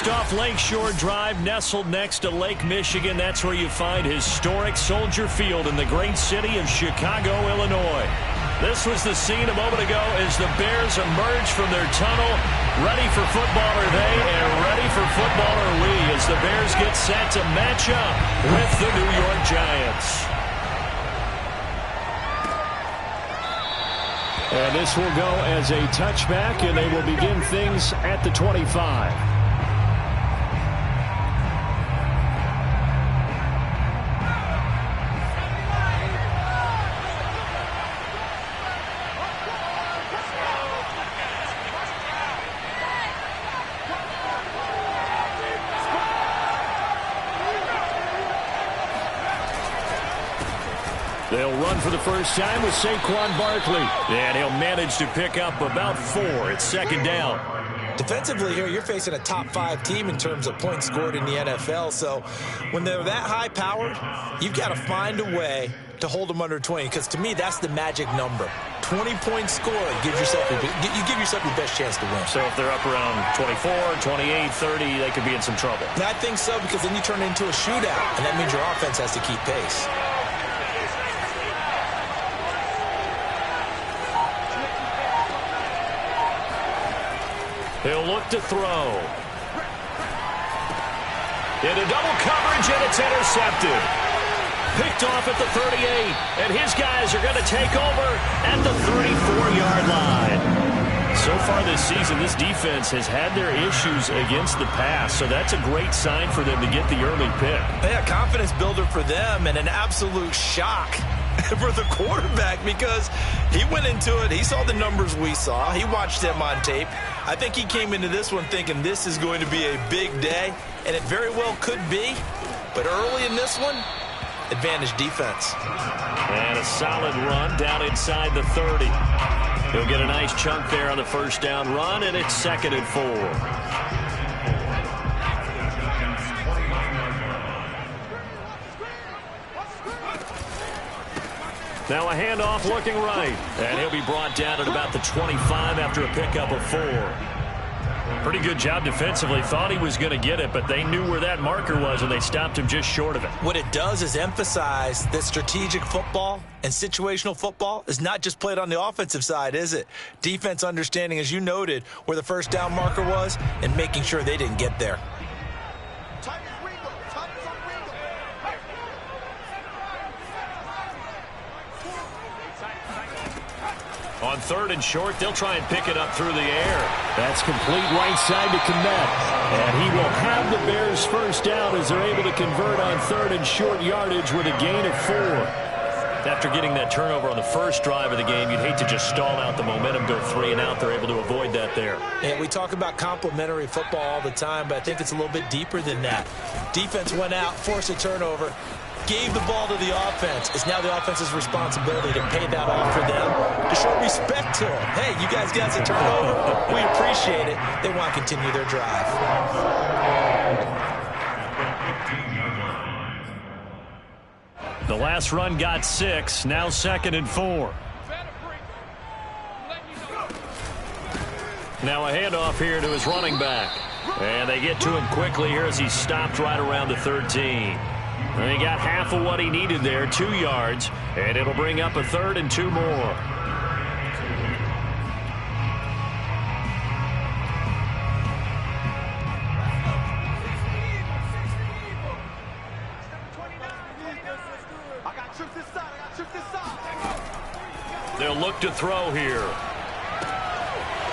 Just off Lakeshore Drive, nestled next to Lake Michigan. That's where you find historic Soldier Field in the great city of Chicago, Illinois. This was the scene a moment ago as the Bears emerge from their tunnel. Ready for football are they, and ready for football are we, as the Bears get set to match up with the New York Giants. And this will go as a touchback, and they will begin things at the 25. They'll run for the first time with Saquon Barkley. And he'll manage to pick up about 4. It's second down. Defensively here, you're facing a top-5 team in terms of points scored in the NFL. So when they're that high-powered, you've got to find a way to hold them under 20. Because to me, that's the magic number. 20-point score, you give yourself your best chance to win. So if they're up around 24, 28, 30, they could be in some trouble. And I think so, because then you turn it into a shootout, and that means your offense has to keep pace. He'll look to throw. Into double coverage, and it's intercepted. Picked off at the 38, and his guys are going to take over at the 34-yard line. So far this season, this defense has had their issues against the pass, so that's a great sign for them to get the early pick. Yeah, confidence builder for them, and an absolute shock for the quarterback, because he went into it, he saw the numbers we saw, he watched them on tape. I think he came into this one thinking this is going to be a big day, and it very well could be, but early in this one, advantage defense. And a solid run down inside the 30. He'll get a nice chunk there on the first down run, and it's 2nd and 4. Now a handoff looking right. And he'll be brought down at about the 25 after a pickup of 4. Pretty good job defensively. Thought he was going to get it, but they knew where that marker was, and they stopped him just short of it. What it does is emphasize that strategic football and situational football is not just played on the offensive side, is it? Defense understanding, as you noted, where the first down marker was and making sure they didn't get there. On 3rd and short, they'll try and pick it up through the air. That's complete right side to Kmet. And he will have the Bears first down as they're able to convert on 3rd and short yardage with a gain of 4. After getting that turnover on the first drive of the game, you'd hate to just stall out the momentum, go 3 and out. They're able to avoid that there. And we talk about complementary football all the time, but I think it's a little bit deeper than that. Defense went out, forced a turnover, gave the ball to the offense. It's now the offense's responsibility to pay that off for them, to show respect to them. Hey, you guys got a turnover. We appreciate it. They want to continue their drive. The last run got 6. Now 2nd and 4. Now a handoff here to his running back. And they get to him quickly here as he stopped right around the 13. And he got half of what he needed there, 2 yards, and it'll bring up a 3rd and 2 more. They'll look to throw here.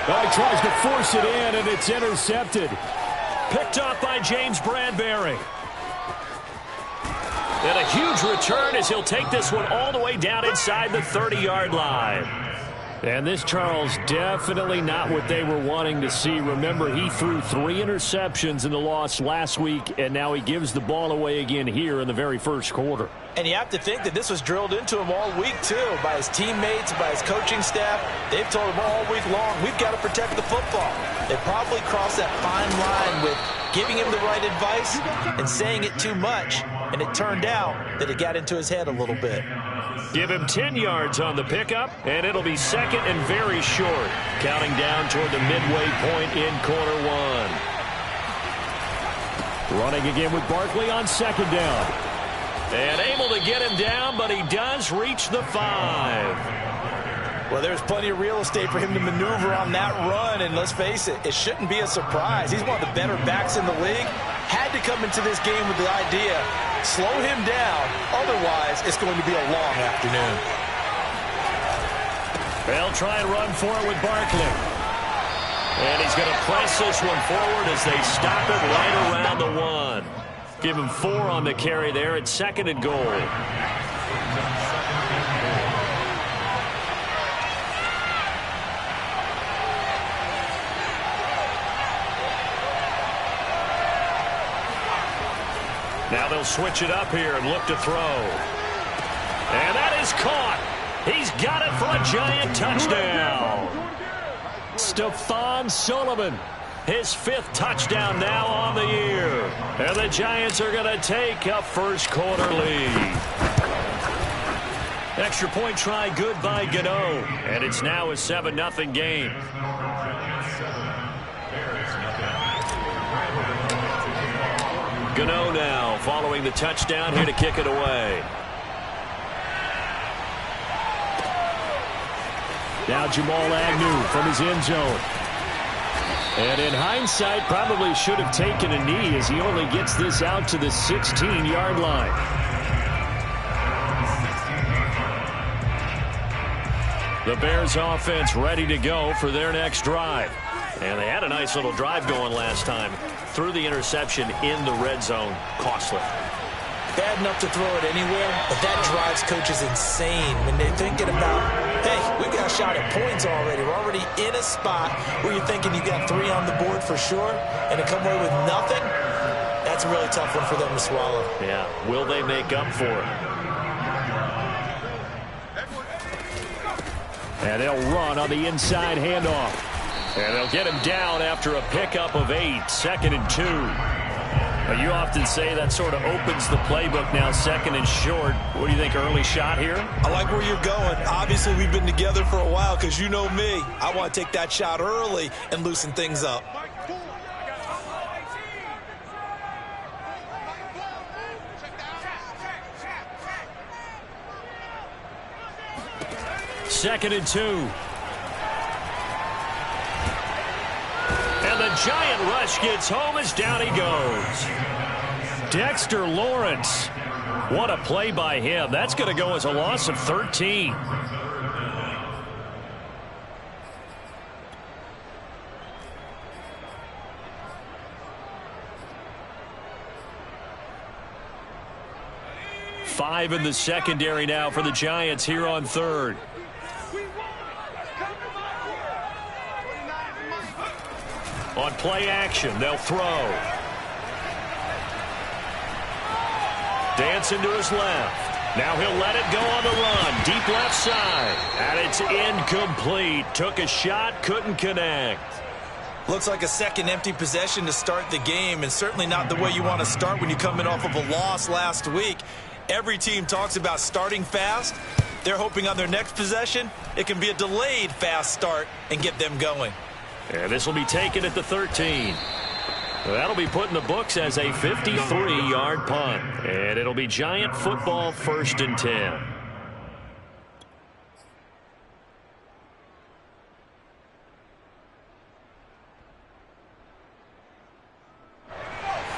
Oh, he tries to force it in, and it's intercepted. Picked off by James Bradbury. And a huge return as he'll take this one all the way down inside the 30-yard line. And this, Charles, definitely not what they were wanting to see. Remember, he threw 3 interceptions in the loss last week, and now he gives the ball away again here in the very first quarter. And you have to think that this was drilled into him all week, too, by his teammates, by his coaching staff. They've told him all week long, we've got to protect the football. They probably crossed that fine line with giving him the right advice and saying it too much. And it turned out that it got into his head a little bit. Give him 10 yards on the pickup, and it'll be 2nd and very short, counting down toward the midway point in quarter 1. Running again with Barkley on second down. And able to get him down, but he does reach the 5. Well, there's plenty of real estate for him to maneuver on that run, and let's face it, it shouldn't be a surprise. He's one of the better backs in the league. Had to come into this game with the idea, slow him down, otherwise it's going to be a long afternoon. They'll try and run for it with Barkley. And he's going to press this one forward as they stop it right around the 1. Give him 4 on the carry there at 2nd and goal. Now they'll switch it up here and look to throw. And that is caught. He's got it for a Giant touchdown. Stephon Sullivan, his 5th touchdown now on the year. And the Giants are going to take a first-quarter lead. Extra point try good by Gano. And it's now a 7-0 game. Gano now following the touchdown here to kick it away. Now Jamal Agnew from his end zone. And in hindsight, probably should have taken a knee as he only gets this out to the 16-yard line. The Bears offense ready to go for their next drive. And they had a nice little drive going last time. Threw the interception in the red zone. Costly. Bad enough to throw it anywhere, but that drives coaches insane when they're thinking about, hey, we got a shot at points already. We're already in a spot where you're thinking you got 3 on the board for sure, and to come away with nothing, that's a really tough one for them to swallow. Yeah, will they make up for it? And they'll run on the inside handoff. And they'll get him down after a pickup of 8, 2nd and 2. You often say that sort of opens the playbook now, 2nd and short. What do you think, early shot here? I like where you're going. Obviously, we've been together for a while because you know me. I want to take that shot early and loosen things up. Second and 2. And the Giant rush gets home as down he goes. Dexter Lawrence. What a play by him. That's going to go as a loss of 13. Five in the secondary now for the Giants here on 3rd. On play action, they'll throw. Dancing to his left. Now he'll let it go on the run. Deep left side. And it's incomplete. Took a shot, couldn't connect. Looks like a second empty possession to start the game, and certainly not the way you want to start when you're coming off of a loss last week. Every team talks about starting fast. They're hoping on their next possession, it can be a delayed fast start and get them going. And this will be taken at the 13. That'll be put in the books as a 53-yard punt. And it'll be Giant football, 1st and 10.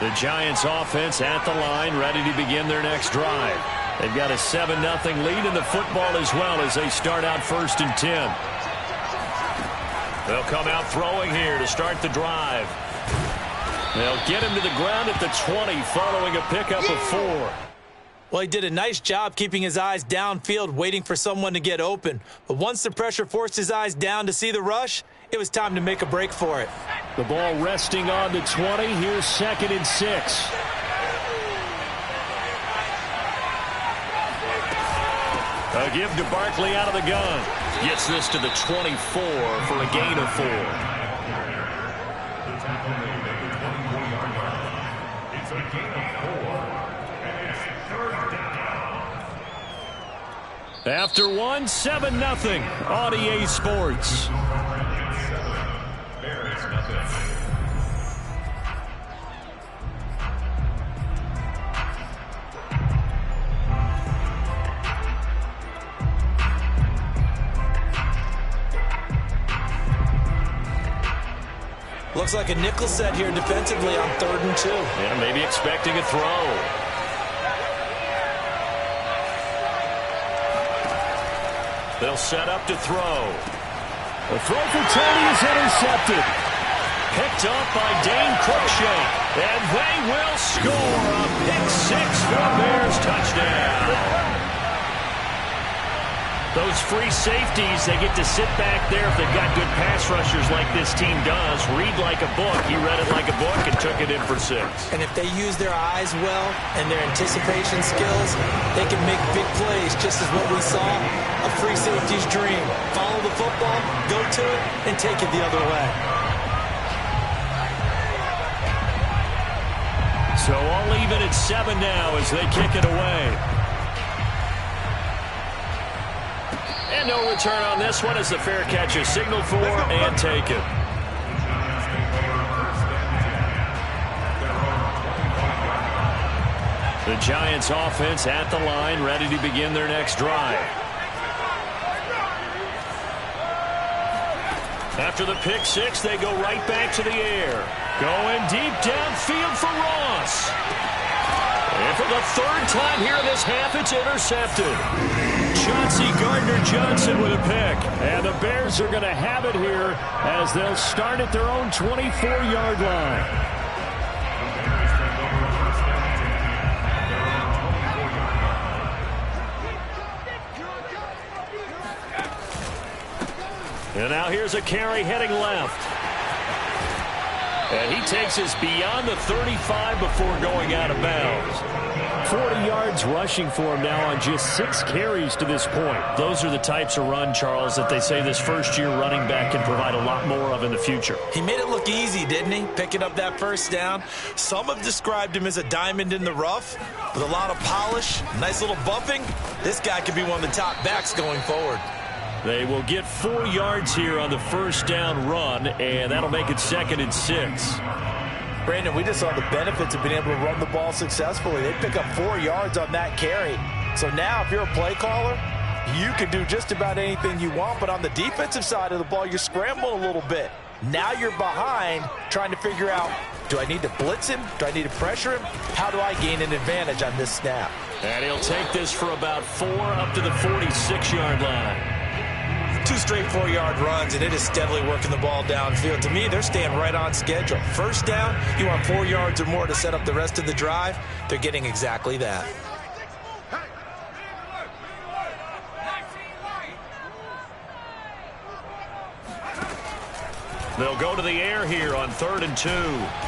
The Giants offense at the line, ready to begin their next drive. They've got a 7-0 lead in the football as well as they start out 1st and 10. They'll come out throwing here to start the drive. They'll get him to the ground at the 20 following a pickup of 4. Well, he did a nice job keeping his eyes downfield, waiting for someone to get open. But once the pressure forced his eyes down to see the rush, it was time to make a break for it. The ball resting on the 20. Here's 2nd and 6. A give to Barkley out of the gun. Gets this to the 24 for a gain of 4. After 1, 7-0 on EA Sports. Looks like a nickel set here defensively on 3rd and 2. Yeah, maybe expecting a throw. They'll set up to throw. The throw for Tony is intercepted. Picked up by Dane Cruikshank. And they will score a pick-6 for Bears touchdown. Those free safeties, they get to sit back there if they've got good pass rushers like this team does. Read like a book. He read it like a book and took it in for 6. And if they use their eyes well and their anticipation skills, they can make big plays, just as what we saw, a free safety's dream. Follow the football, go to it, and take it the other way. So all even at 7 now as they kick it away. And no return on this one as the fair catch is signaled for and taken. The Giants offense at the line, ready to begin their next drive. After the pick-6, they go right back to the air. Going deep downfield for Ross. And for the 3rd time here in this half, it's intercepted. Chauncey Gardner-Johnson with a pick. And the Bears are going to have it here as they'll start at their own 24-yard line. And now here's a carry heading left. And he takes us beyond the 35 before going out of bounds. 40 yards rushing for him now on just 6 carries to this point. Those are the types of run, Charles, that they say this first-year running back can provide a lot more of in the future. He made it look easy, didn't he? Picking up that 1st down. Some have described him as a diamond in the rough with a lot of polish, nice little bumping. This guy could be one of the top backs going forward. They will get 4 yards here on the 1st down run, and that'll make it 2nd and 6. Brandon, we just saw the benefits of being able to run the ball successfully. They pick up 4 yards on that carry. So now if you're a play caller, you can do just about anything you want, but on the defensive side of the ball, you're scrambling a little bit. Now you're behind trying to figure out, do I need to blitz him? Do I need to pressure him? How do I gain an advantage on this snap? And he'll take this for about 4 up to the 46-yard line. 2 straight 4-yard runs, and it is steadily working the ball downfield. To me, they're staying right on schedule. 1st down, you want 4 yards or more to set up the rest of the drive. They're getting exactly that. They'll go to the air here on 3rd and 2.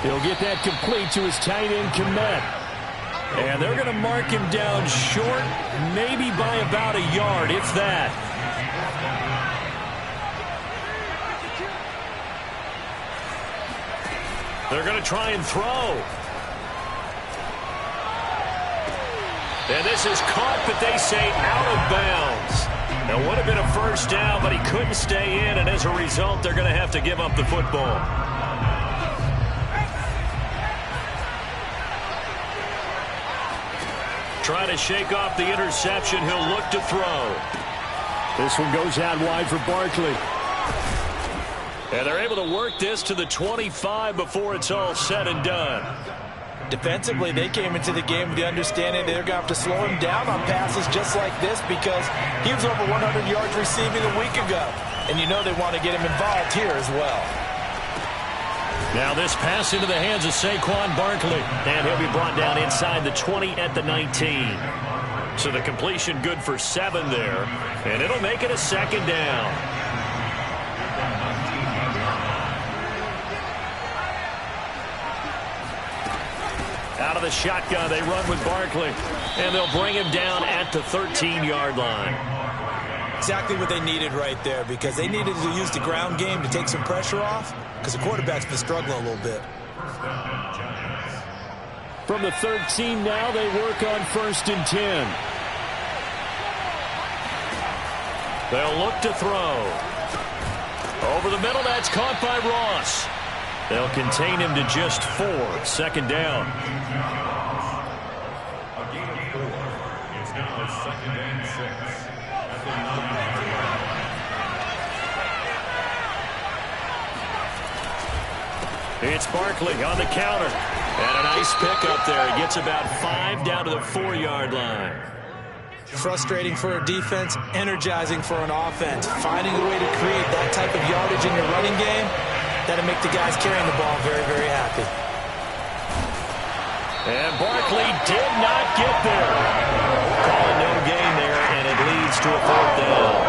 He'll get that complete to his tight end, Kmet. And they're going to mark him down short, maybe by about a yard, if that. They're going to try and throw. And this is caught, but they say out of bounds. It would have been a 1st down, but he couldn't stay in, and as a result, they're going to have to give up the football. Trying to shake off the interception. He'll look to throw. This one goes out wide for Barkley. And they're able to work this to the 25 before it's all said and done. Defensively, they came into the game with the understanding they're going to have to slow him down on passes just like this because he was over 100 yards receiving a week ago. And you know they want to get him involved here as well. Now this pass into the hands of Saquon Barkley. And he'll be brought down inside the 20 at the 19. So the completion good for 7 there. And it'll make it a 2nd down. Out of the shotgun, they run with Barkley. And they'll bring him down at the 13-yard line. Exactly what they needed right there because they needed to use the ground game to take some pressure off because the quarterback's been struggling a little bit. From the 13 now, they work on 1st and 10. They'll look to throw. Over the middle, that's caught by Ross. They'll contain him to just 4. 2nd down. A gain of 4. It's now 2nd and 6. At the 9-yard line. It's Barkley on the counter. And a nice pickup there. He gets about 5 down to the 4-yard line. Frustrating for a defense, energizing for an offense. Finding a way to create that type of yardage in your running game, that'll make the guys carrying the ball very, very happy. And Barkley did not get there. Call it no gain there, and it leads to a 4th down.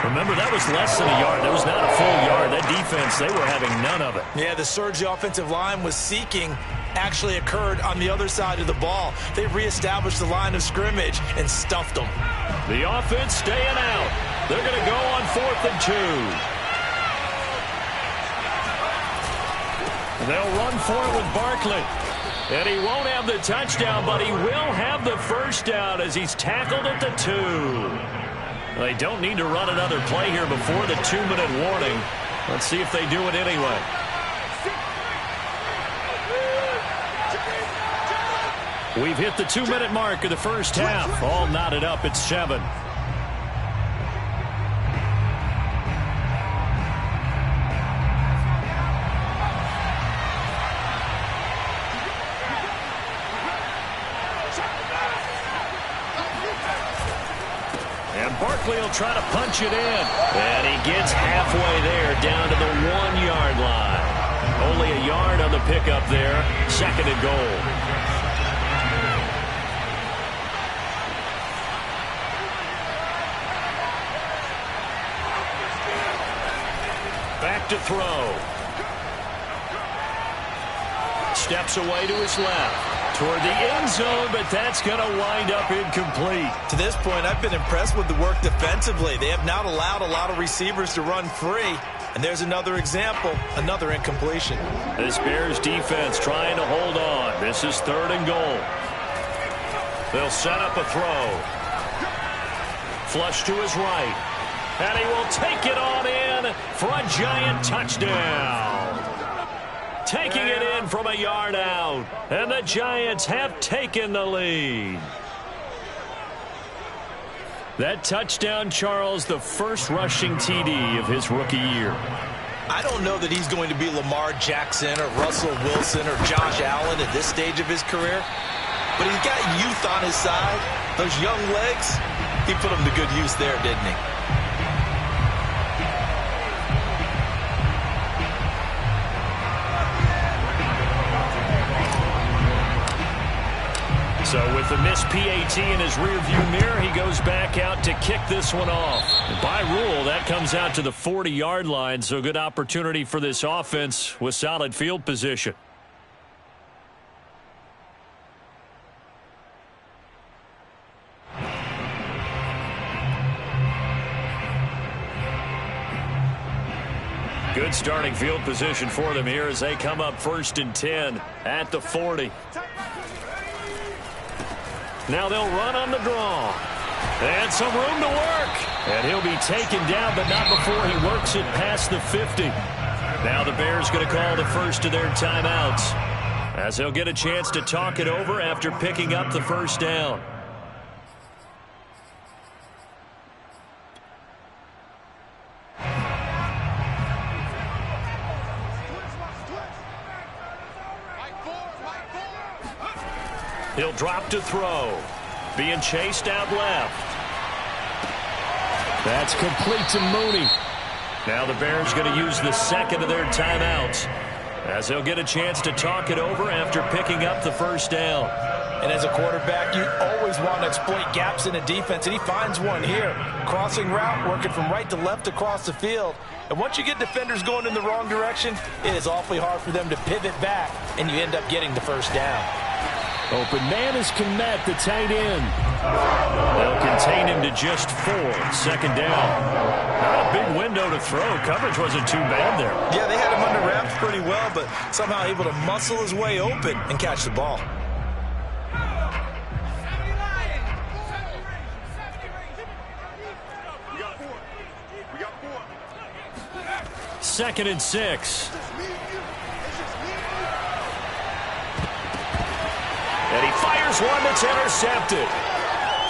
Remember, that was less than a yard. That was not a full yard. That defense, they were having none of it. Yeah, the surge the offensive line was seeking actually occurred on the other side of the ball. They reestablished the line of scrimmage and stuffed them. The offense staying out. They're going to go on 4th and 2. They'll run for it with Barkley. And he won't have the touchdown, but he will have the first down as he's tackled at the 2. They don't need to run another play here before the 2-minute warning. Let's see if they do it anyway. We've hit the 2-minute mark of the first half. All knotted up at 7. Barkley will try to punch it in. And he gets halfway there down to the 1-yard line. Only a yard on the pickup there. 2nd and goal. Back to throw. Steps away to his left. Toward the end zone, but that's going to wind up incomplete. To this point, I've been impressed with the work defensively. They have not allowed a lot of receivers to run free. And there's another example, another incompletion. This Bears defense trying to hold on. This is 3rd and goal. They'll set up a throw. Flush to his right. And he will take it on in for a giant touchdown. Taking it in from a yard out. And the Giants have taken the lead. That touchdown, Charles, the first rushing TD of his rookie year. I don't know that he's going to be Lamar Jackson or Russell Wilson or Josh Allen at this stage of his career. But he's got youth on his side. Those young legs, he put them to good use there, didn't he? So with the missed PAT in his rearview mirror, he goes back out to kick this one off. By rule, that comes out to the 40-yard line, so good opportunity for this offense with solid field position. Good starting field position for them here as they come up 1st and 10 at the 40. Now they'll run on the draw. And some room to work. And he'll be taken down, but not before he works it past the 50. Now the Bears going to call the first of their timeouts, as they'll get a chance to talk it over after picking up the first down. He'll drop to throw. Being chased out left. That's complete to Mooney. Now the Bears going to use the second of their timeouts, as they'll get a chance to talk it over after picking up the first down. And as a quarterback, you always want to exploit gaps in a defense, and he finds one here. Crossing route, working from right to left across the field. And once you get defenders going in the wrong direction, it is awfully hard for them to pivot back, and you end up getting the first down. Open man is Kmet, the tight end. They'll contain him to just 4. 2nd down. Not a big window to throw. Coverage wasn't too bad there. Yeah, they had him under wraps pretty well, but somehow able to muscle his way open and catch the ball. Second and 6. And he fires one that's intercepted.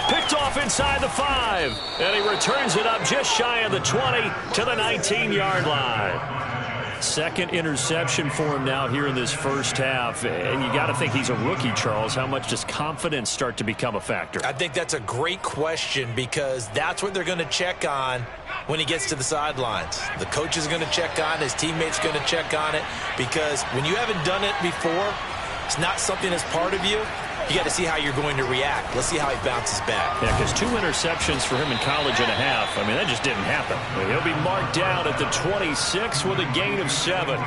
Picked off inside the 5. And he returns it up just shy of the 20 to the 19-yard line. Second interception for him now here in this first half. And you got to think he's a rookie, Charles. How much does confidence start to become a factor? I think that's a great question because that's what they're going to check on when he gets to the sidelines. The coach is going to check on it. His teammates going to check on it because when you haven't done it before, it's not something that's part of you. You got to see how you're going to react. Let's see how he bounces back. Yeah, because 2 interceptions for him in college and a half. I mean, that just didn't happen. He'll be marked down at the 26 with a gain of 7.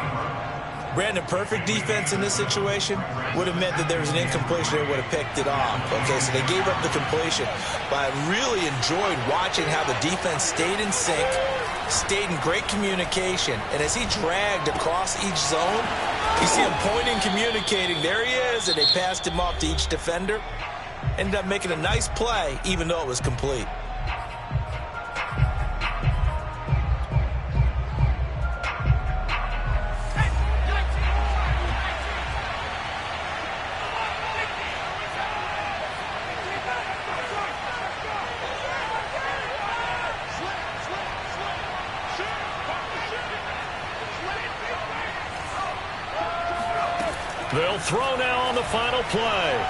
Brandon, perfect defense in this situation would have meant that there was an incompletion. They would have picked it off. Okay, so they gave up the completion. But I really enjoyed watching how the defense stayed in sync, stayed in great communication. And as he dragged across each zone, you see him pointing, communicating. There he is, and they passed him off to each defender. Ended up making a nice play, even though it was complete. They'll throw now on the final play.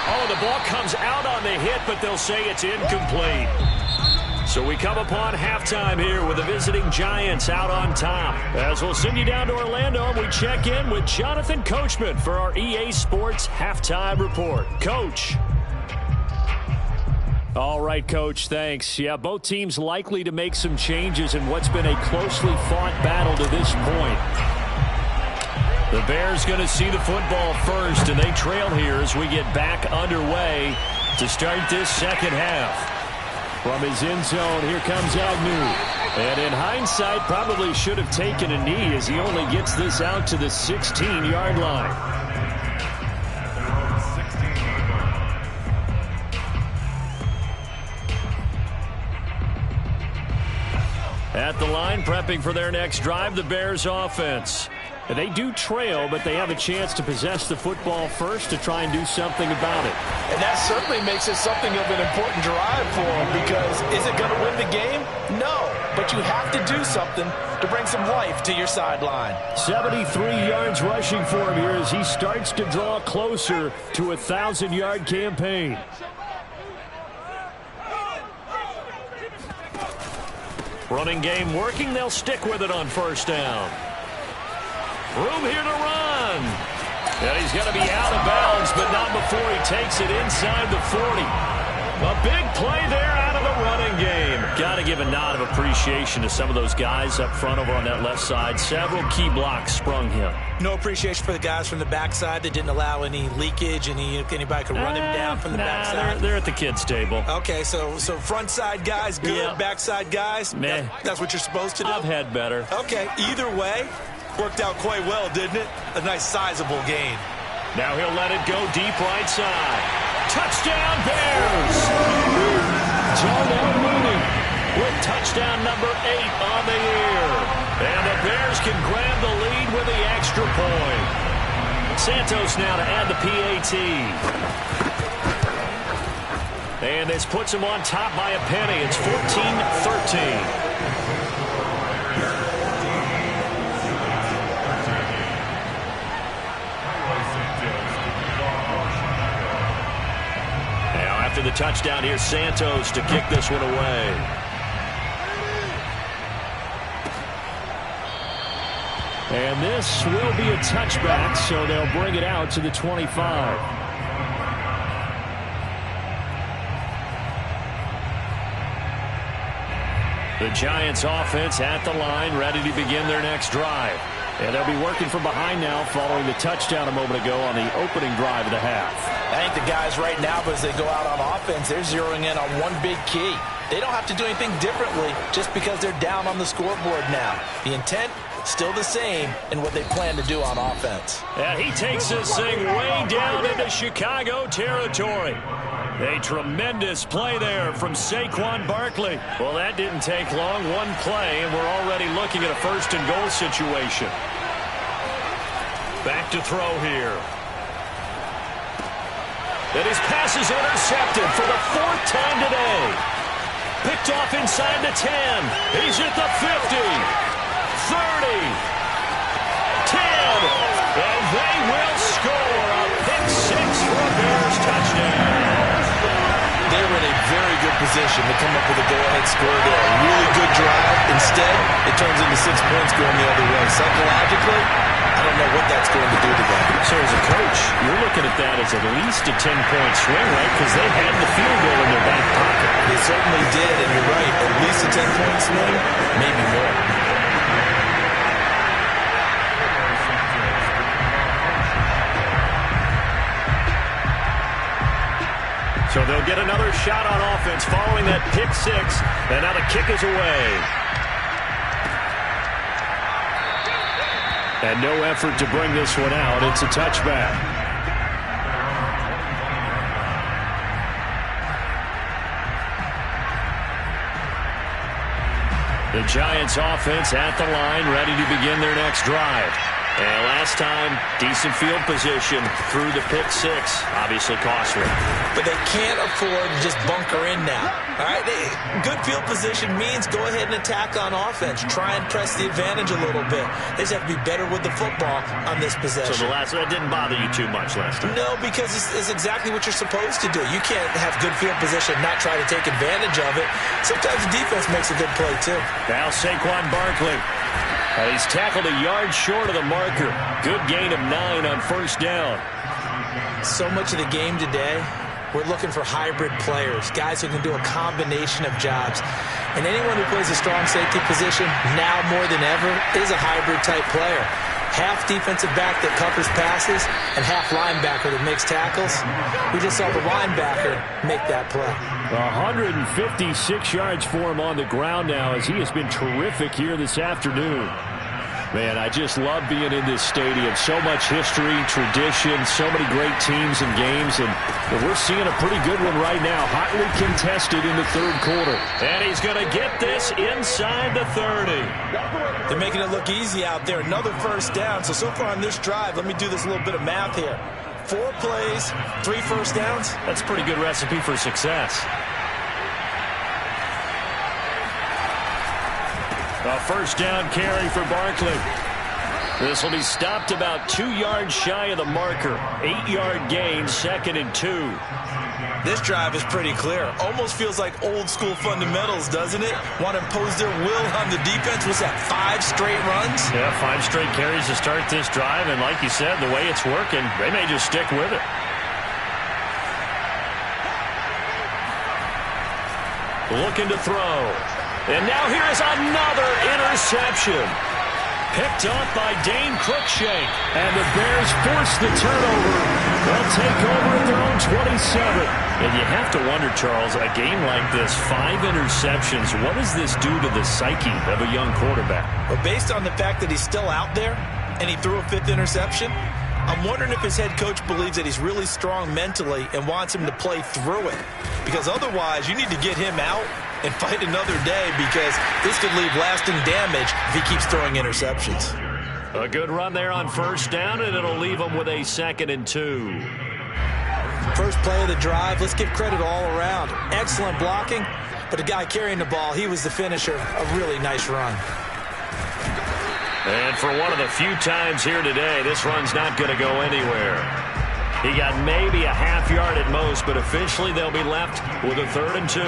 Oh, the ball comes out on the hit, but they'll say it's incomplete. So we come upon halftime here with the visiting Giants out on top. As we'll send you down to Orlando, and we check in with Jonathan Coachman for our EA Sports Halftime Report. Coach. All right, Coach, thanks. Yeah, both teams likely to make some changes in what's been a closely fought battle to this point. The Bears going to see the football first, and they trail here as we get back underway to start this second half. From his end zone, here comes Agnew. And in hindsight, probably should have taken a knee as he only gets this out to the 16-yard line. At the line, prepping for their next drive, the Bears offense. They do trail, but they have a chance to possess the football first to try and do something about it. And that certainly makes it something of an important drive for them because is it going to win the game? No, but you have to do something to bring some life to your sideline. 73 yards rushing for him here as he starts to draw closer to a 1,000-yard campaign. Running game working. They'll stick with it on first down. Room here to run. And he's going to be out of bounds, but not before he takes it inside the 40. A big play there out of the running game. Got to give a nod of appreciation to some of those guys up front over on that left side. Several key blocks sprung him. No appreciation for the guys from the backside that didn't allow any leakage. Anybody could run him down from the backside. They're at the kids' table. Okay, so front side guys good, yeah. Backside guys, that's what you're supposed to do? I've had better. Okay, either way, worked out quite well, didn't it? A nice sizable gain. Now he'll let it go deep right side. Touchdown Bears! Darnell Mooney with touchdown number 8 on the year. And the Bears can grab the lead with the extra point. Santos now to add the PAT. And this puts him on top by a penny. It's 14-13. After the touchdown, here's Santos to kick this one away. And this will be a touchback, so they'll bring it out to the 25. The Giants offense at the line, ready to begin their next drive. And they'll be working from behind now following the touchdown a moment ago on the opening drive of the half. I think the guys right now, as they go out on offense, they're zeroing in on one big key. They don't have to do anything differently just because they're down on the scoreboard now. The intent, still the same in what they plan to do on offense. And he takes this thing way down into Chicago territory. A tremendous play there from Saquon Barkley. Well, that didn't take long. One play, and we're already looking at a first-and-goal situation. Back to throw here. And his pass is intercepted for the 4th time today. Picked off inside the 10. He's at the 50. 30. 10. And they will score a pick six for a Bears touchdown. They were in a very good position to come up with a go-ahead score there. A really good drive. Instead, it turns into 6 points going the other way. Psychologically, I don't know what that's going to do to them. So as a coach, you're looking at that as at least a 10-point swing, right? Because they had the field goal in their back pocket. They certainly did, and you're right. At least a 10-point swing, maybe more. So they'll get another shot on offense following that pick six. And now the kick is away. And no effort to bring this one out. It's a touchback. The Giants offense at the line, ready to begin their next drive. And last time, decent field position through the pick six. Obviously costly. But they can't afford to just bunker in now. All right, good field position means go ahead and attack on offense. Try and press the advantage a little bit. They just have to be better with the football on this possession. So that didn't bother you too much last time? No, because it's exactly what you're supposed to do. You can't have good field position and not try to take advantage of it. Sometimes the defense makes a good play, too. Now Saquon Barkley. He's tackled a yard short of the marker. Good gain of 9 on first down. So much of the game today, we're looking for hybrid players, guys who can do a combination of jobs. And anyone who plays a strong safety position, now more than ever, is a hybrid-type player. Half defensive back that covers passes and half linebacker that makes tackles. We just saw the linebacker make that play. 156 yards for him on the ground now as he has been terrific here this afternoon. Man, I just love being in this stadium. So much history, tradition, so many great teams and games, and we're seeing a pretty good one right now. Hotly contested in the third quarter. And he's going to get this inside the 30. They're making it look easy out there. Another first down. So far on this drive, let me do this little bit of math here. 4 plays, 3 first downs. That's a pretty good recipe for success. A first down carry for Barkley. This will be stopped about 2 yards shy of the marker. 8-yard gain, 2nd and 2. This drive is pretty clear. Almost feels like old school fundamentals, doesn't it? Want to impose their will on the defense. Was that 5 straight runs? Yeah, 5 straight carries to start this drive. And like you said, the way it's working, they may just stick with it. Looking to throw. And now here's another interception. Picked off by Dane Cruikshank. And the Bears force the turnover. They'll take over at their own 27. And you have to wonder, Charles, a game like this, 5 interceptions, what does this do to the psyche of a young quarterback? Well, based on the fact that he's still out there and he threw a 5th interception, I'm wondering if his head coach believes that he's really strong mentally and wants him to play through it. Because otherwise, you need to get him out and fight another day, because this could leave lasting damage if he keeps throwing interceptions. A good run there on first down, and it'll leave him with a 2nd and 2. First play of the drive, let's give credit all around. Excellent blocking, but the guy carrying the ball, he was the finisher. A really nice run. And for one of the few times here today, this run's not going to go anywhere. He got maybe a half yard at most, but officially they'll be left with a 3rd and 2.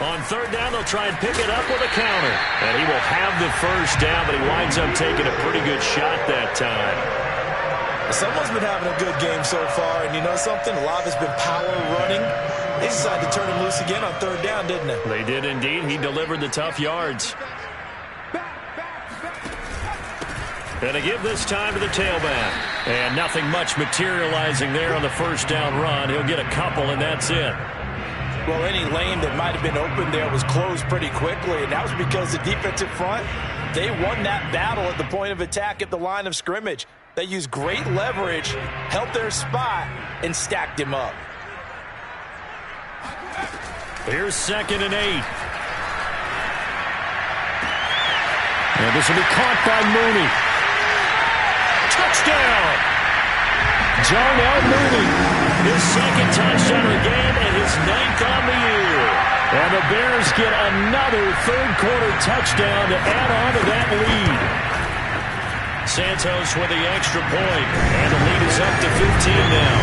On 3rd down, they'll try and pick it up with a counter. And he will have the first down, but he winds up taking a pretty good shot that time. Someone's been having a good game so far, and you know something? A lot has been power running. They decided to turn him loose again on 3rd down, didn't they? They did indeed. He delivered the tough yards. And to give this time to the tailback. And nothing much materializing there on the first down run. He'll get a couple, and that's it. Well, any lane that might have been open there was closed pretty quickly, and that was because the defensive front, they won that battle at the point of attack at the line of scrimmage. They used great leverage, held their spot, and stacked him up. Here's 2nd and 8. And this will be caught by Mooney. Touchdown! Darnell Mooney, his second touchdown of the game and his 9th on the year. And the Bears get another third-quarter touchdown to add on to that lead. Santos with the extra point, and the lead is up to 15 now.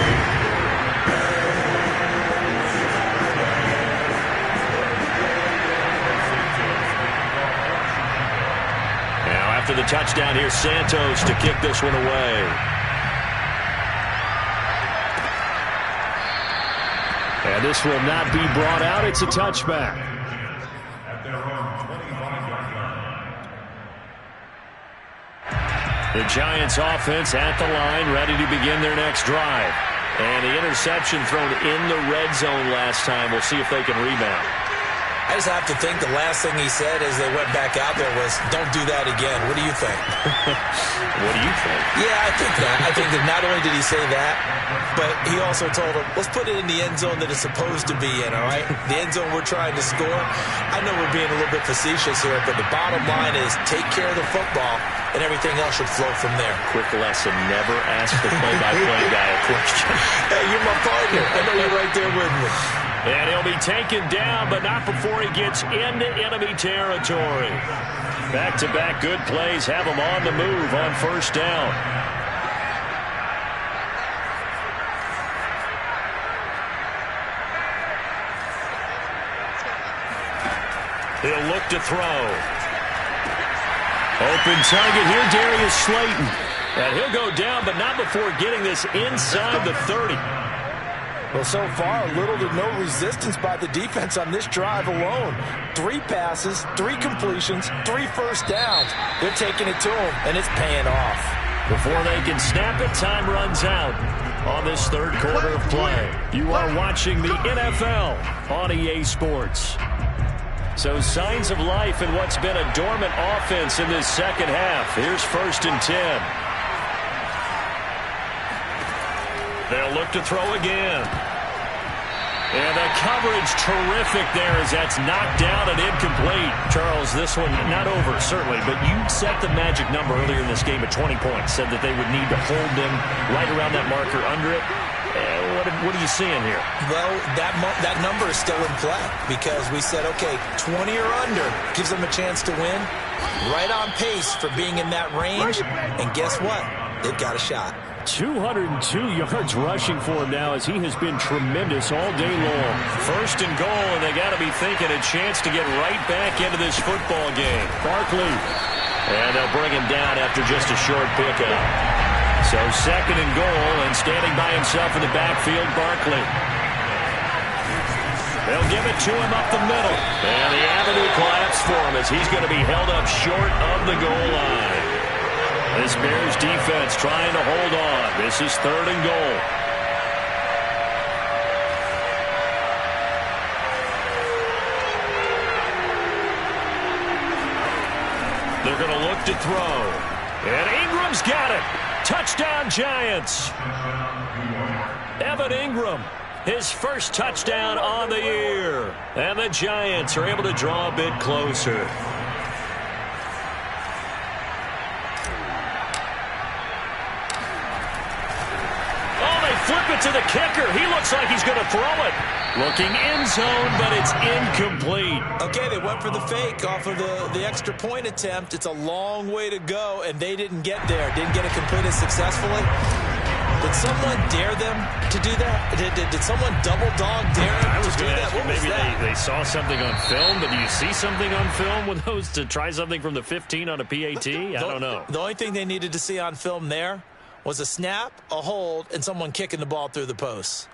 Now after the touchdown, here's Santos to kick this one away. And this will not be brought out. It's a touchback. At their own 25-yard line. The Giants offense at the line, ready to begin their next drive. And the interception thrown in the red zone last time. We'll see if they can rebound. I just have to think the last thing he said as they went back out there was, don't do that again. What do you think? What do you think? Yeah, I think that. I think that not only did he say that, but he also told him, let's put it in the end zone that it's supposed to be in, all right? The end zone we're trying to score. I know we're being a little bit facetious here, but the bottom line is take care of the football, and everything else should flow from there. Quick lesson, never ask the play-by-play guy a question. Hey, you're my partner. I know you're right there with me. And he'll be taken down, but not before he gets into enemy territory. Back-to-back good plays have him on the move on first down. He'll look to throw. Open target here, Darius Slayton. And he'll go down, but not before getting this inside the 30. Well, so far, little to no resistance by the defense on this drive alone. 3 passes, 3 completions, 3 first downs. They're taking it to him, and it's paying off. Before they can snap it, time runs out on this third quarter of play. You are watching the NFL on EA Sports. So signs of life in what's been a dormant offense in this second half. Here's 1st and 10. They'll look to throw again. And the coverage terrific there as that's knocked down and incomplete. Charles, this one not over, certainly, but you set the magic number earlier in this game at 20 points. Said that they would need to hold them right around that marker under it. What are you seeing here? Well, that number is still in play because we said, okay, 20 or under gives them a chance to win. Right on pace for being in that range. And guess what? They've got a shot. 202 yards rushing for him now as he has been tremendous all day long. 1st and goal, and they got to be thinking a chance to get right back into this football game. Barkley. And they'll bring him down after just a short pickup. So 2nd and goal, and standing by himself in the backfield, Barkley. They'll give it to him up the middle. And the avenue collapsed for him as he's going to be held up short of the goal line. This Bears defense trying to hold on. This is 3rd and goal. They're going to look to throw. And Ingram's got it. Touchdown, Giants. Evan Ingram, his first touchdown on the year. And the Giants are able to draw a bit closer. Flip it to the kicker. He looks like he's going to throw it. Looking end zone, but it's incomplete. Okay, they went for the fake off of the extra point attempt. It's a long way to go, and they didn't get there. Didn't get it completed successfully. Did someone dare them to do that? Did someone double dog dare them to do that? What was maybe that? They saw something on film, but do you see something on film with those to try something from the 15 on a PAT? I don't know. The only thing they needed to see on film there was a snap, a hold, and someone kicking the ball through the posts.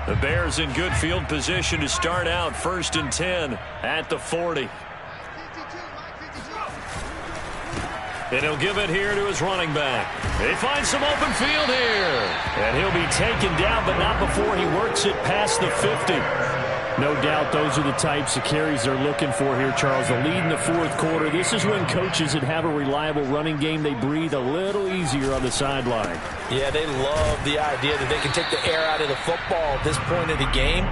The Bears in good field position to start out 1st and 10 at the 40. And he'll give it here to his running back. They find some open field here. And he'll be taken down, but not before he works it past the 50. No doubt those are the types of carries they're looking for here, Charles. The lead in the 4th quarter. This is when coaches that have a reliable running game, they breathe a little easier on the sideline. Yeah, they love the idea that they can take the air out of the football at this point of the game.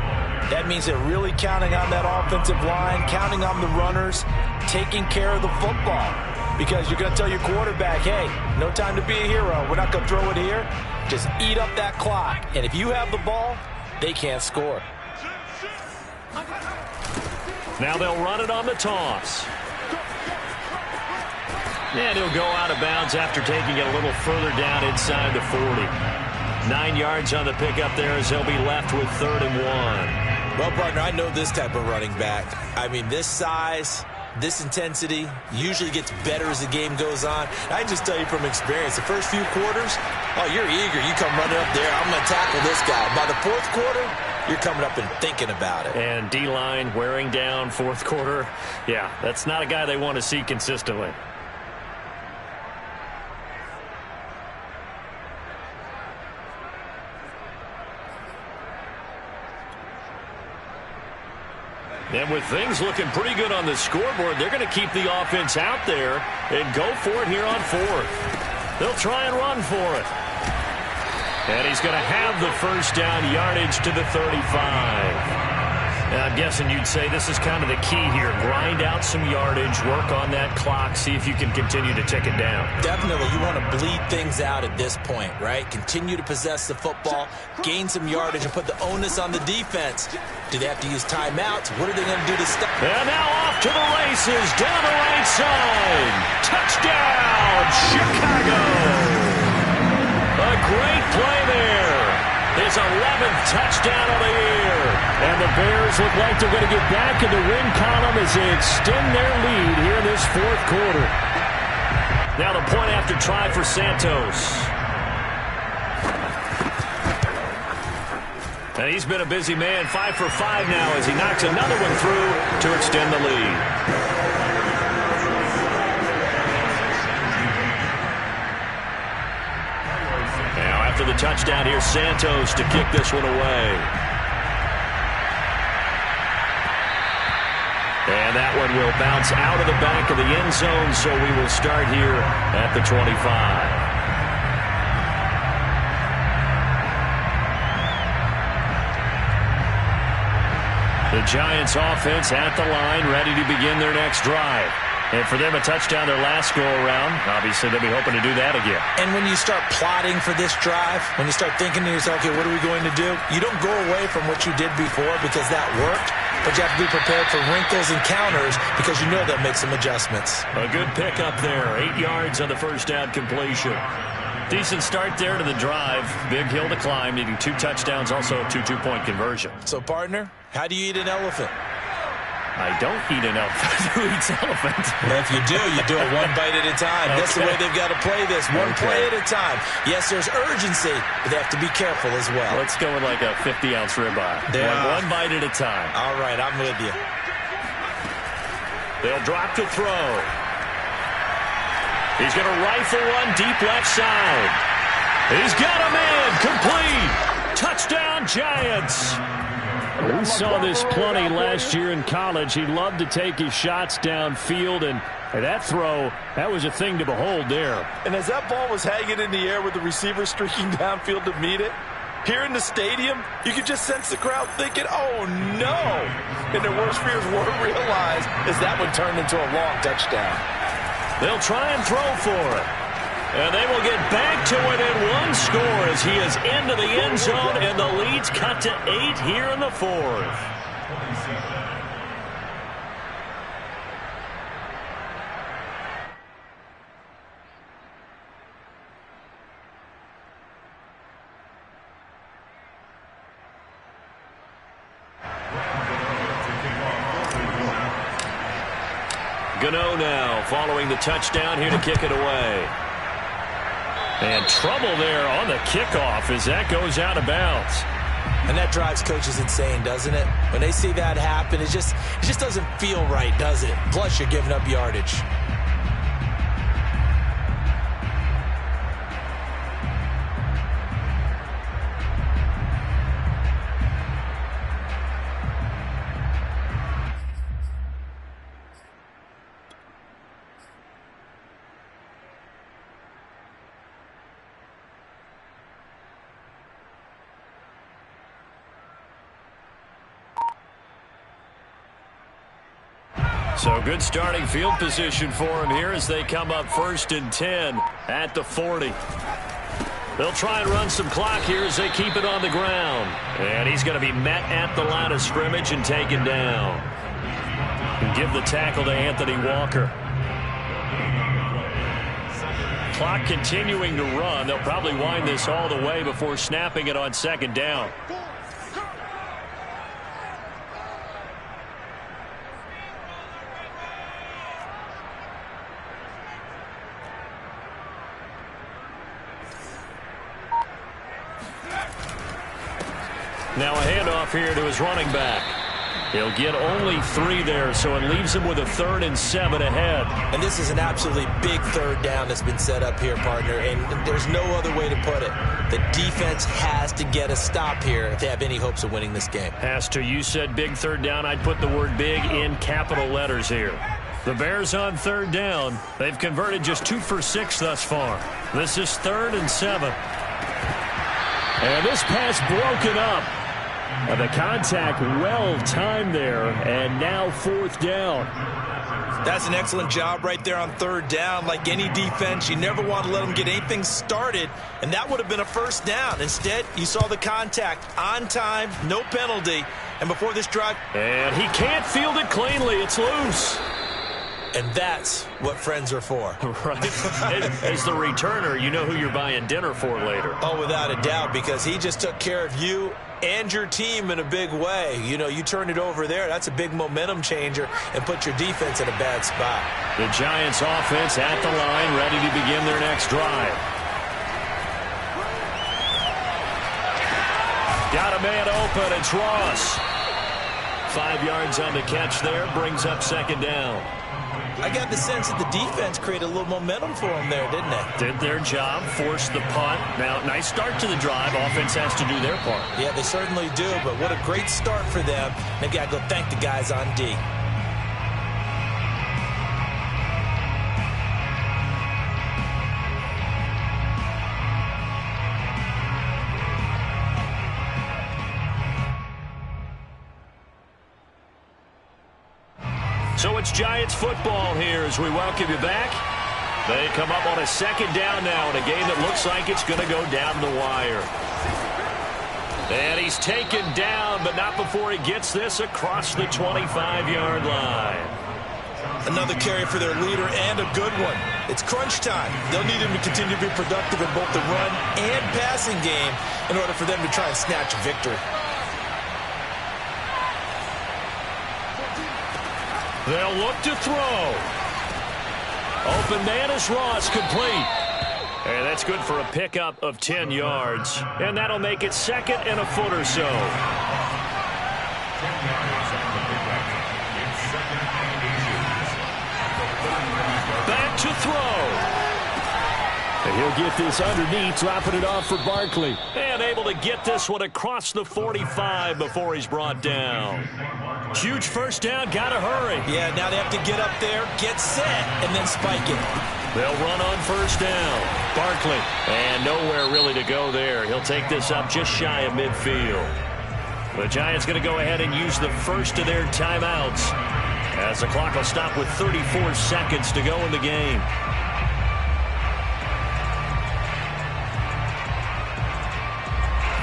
That means they're really counting on that offensive line, counting on the runners, taking care of the football. Because you're going to tell your quarterback, hey, no time to be a hero. We're not going to throw it here. Just eat up that clock. And if you have the ball, they can't score. Now they'll run it on the toss. And he'll go out of bounds after taking it a little further down inside the 40. 9 yards on the pickup there as they'll be left with 3rd and 1. Well, partner, I know this type of running back. I mean, this size, this intensity usually gets better as the game goes on. I can just tell you from experience, the first few quarters, oh, you're eager. You come running up there, I'm going to tackle this guy. By the 4th quarter, you're coming up and thinking about it. And D-line wearing down 4th quarter. Yeah, that's not a guy they want to see consistently. And with things looking pretty good on the scoreboard, they're going to keep the offense out there and go for it here on 4th. They'll try and run for it. And he's going to have the first down yardage to the 35. And I'm guessing you'd say this is kind of the key here. Grind out some yardage, work on that clock, see if you can continue to tick it down. Definitely. You want to bleed things out at this point, right? Continue to possess the football, gain some yardage, and put the onus on the defense. Do they have to use timeouts? What are they going to do to stop? And now off to the races, down the right side. Touchdown, Chicago! A great play there. His 11th touchdown of the year. And the Bears look like they're going to get back in the win column as they extend their lead here in this 4th quarter. Now the point after try for Santos. And he's been a busy man, 5 for 5 now as he knocks another one through to extend the lead. Now after the touchdown, here's Santos to kick this one away. And that one will bounce out of the back of the end zone, so we will start here at the 25. The Giants offense at the line, ready to begin their next drive. And for them, a touchdown their last go-around. Obviously, they'll be hoping to do that again. And when you start plotting for this drive, when you start thinking to yourself, okay, what are we going to do? You don't go away from what you did before because that worked, but you have to be prepared for wrinkles and counters because you know they'll make some adjustments. A good pickup there. 8 yards on the first down completion. Decent start there to the drive. Big hill to climb, needing 2 touchdowns, also a 2 two-point conversion. So, partner, how do you eat an elephant? I don't eat an elephant. Who eats elephant? Well, if you do it one bite at a time. Okay. That's the way they've got to play this. One play at a time. Yes, there's urgency, but they have to be careful as well. Let's go with like a 50-ounce ribeye. One bite at a time. All right, I'm with you. They'll drop to throw. He's going to rifle one deep left side. He's got a man. Complete. Touchdown, Giants. We saw this plenty last year in college. He loved to take his shots downfield, and that throw, that was a thing to behold there. And as that ball was hanging in the air with the receiver streaking downfield to meet it, here in the stadium, you could just sense the crowd thinking, oh, no. And their worst fears were realized as that one turned into a long touchdown. They'll try and throw for it. And they will get back to within 1 score as he is into the end zone, and the lead's cut to 8 here in the 4th. Gano now following the touchdown here to kick it away. And trouble there on the kickoff as that goes out of bounds. And that drives coaches insane, doesn't it? When they see that happen, it just doesn't feel right, does it? Plus, you're giving up yardage. So good starting field position for him here as they come up 1st and 10 at the 40. They'll try and run some clock here as they keep it on the ground. And he's going to be met at the line of scrimmage and taken down. And give the tackle to Anthony Walker. Clock continuing to run. They'll probably wind this all the way before snapping it on 2nd down. Now a handoff here to his running back. He'll get only 3 there, so it leaves him with a 3rd and 7 ahead. And this is an absolutely big 3rd down that's been set up here, partner, and there's no other way to put it. The defense has to get a stop here if they have any hopes of winning this game. Has to. You said big 3rd down. I'd put the word big in capital letters here. The Bears on 3rd down. They've converted just 2 for 6 thus far. This is 3rd and 7. And this pass broken up. The contact well timed there, and now 4th down. That's an excellent job right there on 3rd down. Like any defense, you never want to let them get anything started, and that would have been a 1st down. Instead, you saw the contact on time, no penalty, and before this drive. And he can't field it cleanly. It's loose. And that's what friends are for. Right. As the returner, you know who you're buying dinner for later. Oh, without a doubt, because he just took care of you and your team in a big way. You know, you turn it over there, that's a big momentum changer, and put your defense in a bad spot. The Giants offense at the line, ready to begin their next drive. Got a man open, it's Ross. 5 yards on the catch there, brings up 2nd down. I got the sense that the defense created a little momentum for them there, didn't they? Did their job, forced the punt. Now, nice start to the drive. Offense has to do their part. Yeah, they certainly do, but what a great start for them. They've got to go thank the guys on D. So it's Giants football here as we welcome you back. They come up on a 2nd down now in a game that looks like it's going to go down the wire. And he's taken down, but not before he gets this across the 25-yard line. Another carry for their leader and a good one. It's crunch time. They'll need him to continue to be productive in both the run and passing game in order for them to try and snatch a victory. They'll look to throw. Open man is Ross, complete. And that's good for a pickup of 10 yards. And that'll make it 2nd and a foot or so. Back to throw. And he'll get this underneath, dropping it off for Barkley. And able to get this one across the 45 before he's brought down. Huge 1st down, gotta hurry. Yeah, now they have to get up there, get set, and then spike it. They'll run on 1st down. Barkley, and nowhere really to go there. He'll take this up just shy of midfield. The Giants going to go ahead and use the first of their timeouts as the clock will stop with 34 seconds to go in the game.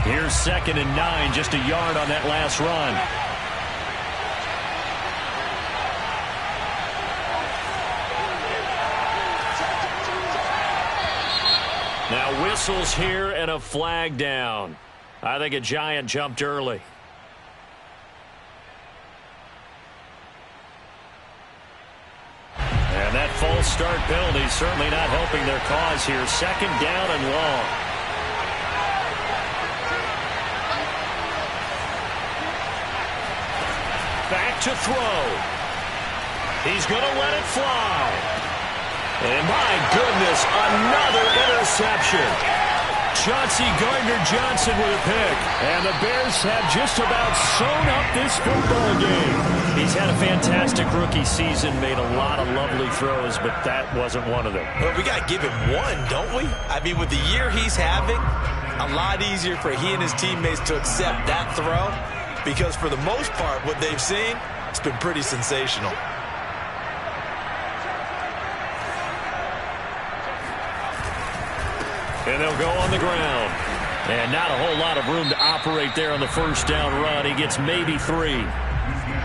Here's 2nd and 9, just a yard on that last run. Now whistles here and a flag down. I think a Giant jumped early. And that false start penalty certainly not helping their cause here. 2nd down and long. Back to throw. He's going to let it fly. And my goodness, another interception. Chauncey Gardner-Johnson with a pick. And the Bears have just about sewn up this football game. He's had a fantastic rookie season, made a lot of lovely throws, but that wasn't one of them. Well, we got to give him one, don't we? I mean, with the year he's having, a lot easier for he and his teammates to accept that throw because for the most part, what they've seen, it's been pretty sensational. And they'll go on the ground. And not a whole lot of room to operate there on the first down run. He gets maybe 3.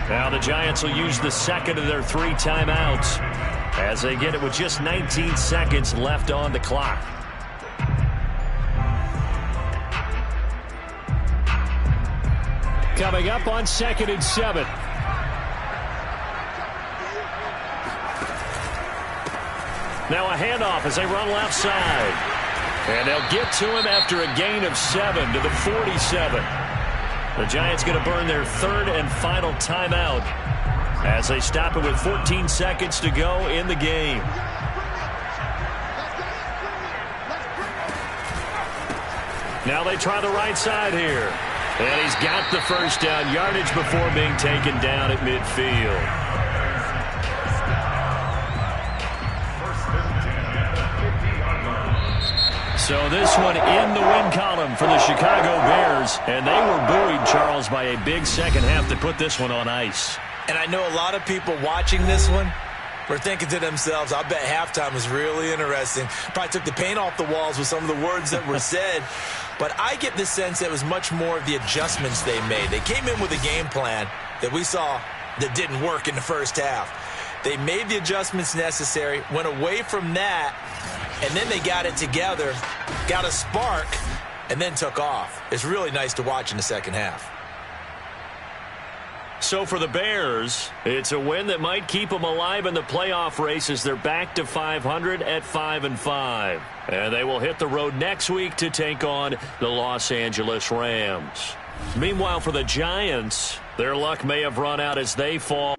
Now the Giants will use the second of their 3 timeouts as they get it with just 19 seconds left on the clock. Coming up on 2nd and 7. Now a handoff as they run left side. And they'll get to him after a gain of 7 to the 47. The Giants going to burn their 3rd and final timeout as they stop it with 14 seconds to go in the game. Now they try the right side here. And he's got the first down yardage before being taken down at midfield. So this one in the win column for the Chicago Bears. And they were buoyed, Charles, by a big second half to put this one on ice. And I know a lot of people watching this one were thinking to themselves, I bet halftime was really interesting. Probably took the paint off the walls with some of the words that were said. But I get the sense that it was much more of the adjustments they made. They came in with a game plan that we saw that didn't work in the first half. They made the adjustments necessary, went away from that, and then they got it together, got a spark, and then took off. It's really nice to watch in the second half. So for the Bears, it's a win that might keep them alive in the playoff race as they're back to 500 at 5-5. And they will hit the road next week to take on the Los Angeles Rams. Meanwhile, for the Giants, their luck may have run out as they fall.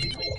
you